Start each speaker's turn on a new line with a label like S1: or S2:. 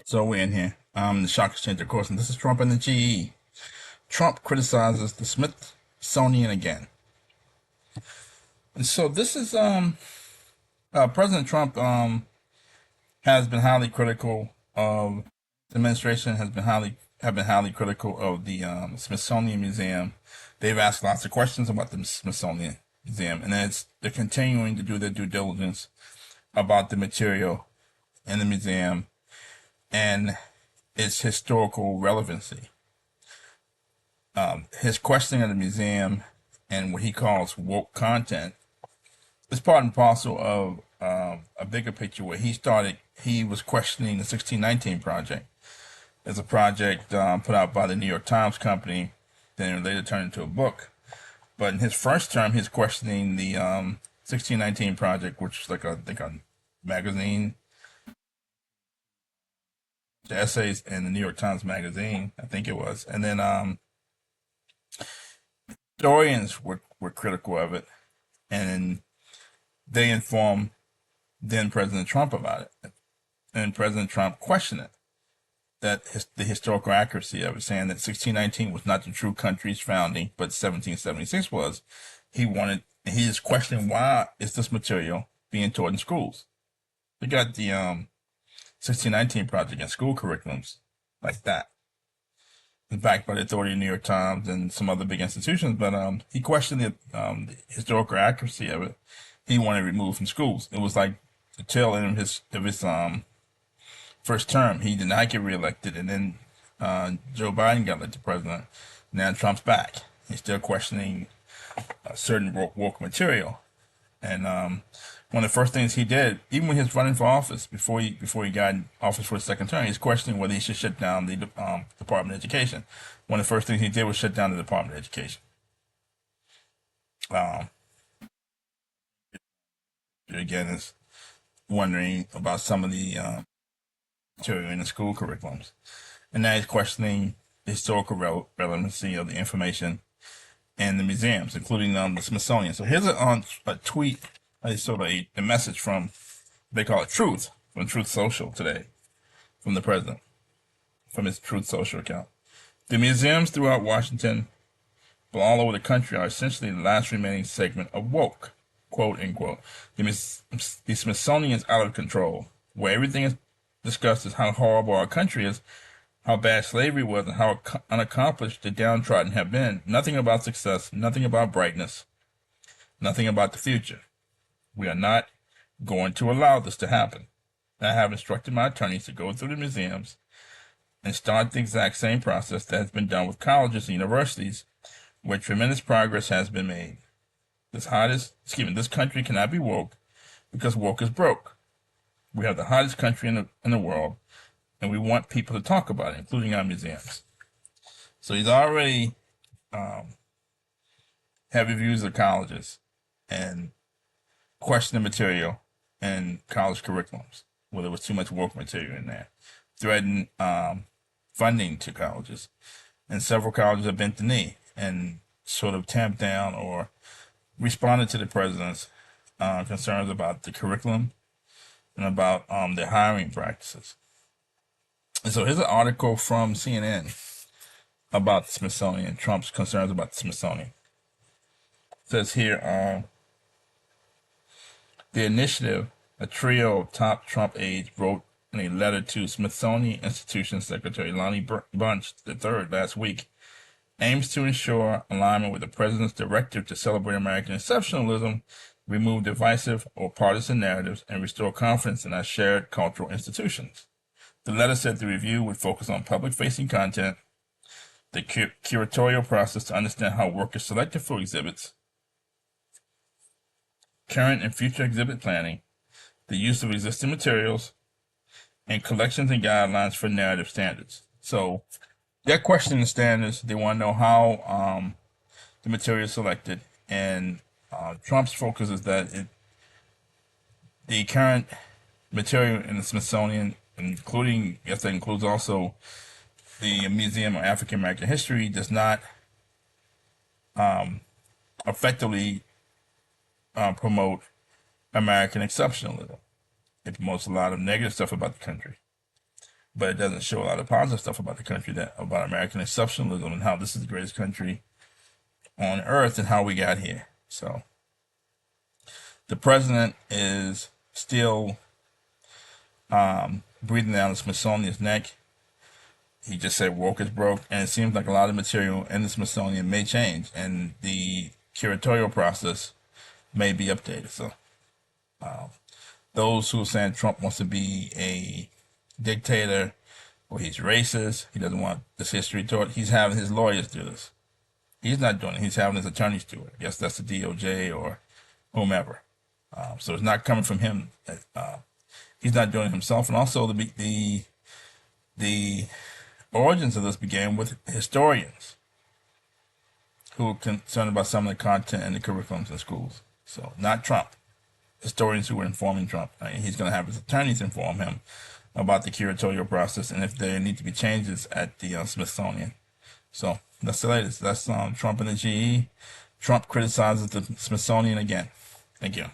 S1: So we're in here. The shock exchange, of course, and this is Trump and the GE. Trump criticizes the Smithsonian again. And so this is President Trump has been highly critical of the administration have been highly critical of the Smithsonian Museum. They've asked lots of questions about the Smithsonian Museum, and they're continuing to do their due diligence about the material in the museum and its historical relevancy. His questioning of the museum and what he calls woke content is part and parcel of a bigger picture where he was questioning the 1619 Project as a project put out by the New York Times company, then later turned into a book. But in his first term, he's questioning the 1619 Project, which is I think a magazine, the essays in the New York Times Magazine, I think it was. And then historians were critical of it, and they informed then President Trump about it. And President Trump questioned it, the historical accuracy of it, saying that 1619 was not the true country's founding, but 1776 was. He is questioning, why is this material being taught in schools? They got the 1619 Project in school curriculums like that, backed by the authority of the New York Times and some other big institutions. But he questioned the historical accuracy of it. He wanted it removed from schools. It was like the tail end of his first term. He did not get reelected, and then Joe Biden got elected president. Now Trump's back. He's still questioning certain woke material. And one of the first things he did, even when he was running for office, before he got in office for his second term, he's questioning whether he should shut down the Department of Education. One of the first things he did was shut down the Department of Education. Again, is wondering about some of the material in the school curriculums, and now he's questioning the historical relevancy of the information in the museums, including the Smithsonian. So here's a tweet, a message from, they call it Truth, from Truth Social today, from the president, from his Truth Social account. The museums throughout Washington, but all over the country, are essentially the last remaining segment of woke, quote unquote. The Smithsonian is out of control, where everything is discussed is how horrible our country is, how bad slavery was, and how unaccomplished the downtrodden have been. Nothing about success, nothing about brightness, nothing about the future. We are not going to allow this to happen. I have instructed my attorneys to go through the museums and start the exact same process that has been done with colleges and universities, where tremendous progress has been made. This country cannot be woke because woke is broke. We have the hottest country in the world, and we want people to talk about it, including our museums. So he's already have reviews of colleges and question the material in college curriculums, whether there was too much woke material in there, threatened funding to colleges. And several colleges have bent the knee and sort of tamped down or responded to the president's concerns about the curriculum and about their hiring practices. And so here's an article from CNN about the Smithsonian, Trump's concerns about the Smithsonian. It says here, the initiative, a trio of top Trump aides wrote in a letter to Smithsonian Institution Secretary Lonnie Bunch III last week, aims to ensure alignment with the president's directive to celebrate American exceptionalism, remove divisive or partisan narratives, and restore confidence in our shared cultural institutions. The letter said the review would focus on public-facing content, the curatorial process to understand how work is selected for exhibits, current and future exhibit planning, the use of existing materials, and collections and guidelines for narrative standards. So they're questioning the standards. They want to know how the material is selected, and Trump's focus is that the current material in the Smithsonian, including, yes, that includes also the Museum of African American History, does not effectively promote American exceptionalism. It promotes a lot of negative stuff about the country. but it doesn't show a lot of positive stuff about the country, that about American exceptionalism and how this is the greatest country on earth and how we got here. So the president is still breathing down the Smithsonian's neck. He just said woke is broke, and it seems like a lot of material in the Smithsonian may change, and the curatorial process may be updated. So those who are saying Trump wants to be a dictator or he's racist, he doesn't want this history taught, he's having his lawyers do this. He's not doing it. He's having his attorneys do it. I guess that's the DOJ or whomever. So it's not coming from him. He's not doing it himself. And also the origins of this began with historians who were concerned about some of the content and the curriculums in schools. So not Trump. Historians who were informing Trump. He's going to have his attorneys inform him about the curatorial process and if there need to be changes at the Smithsonian. So that's the latest. That's Trump and the GE. Trump criticizes the Smithsonian again. Thank you.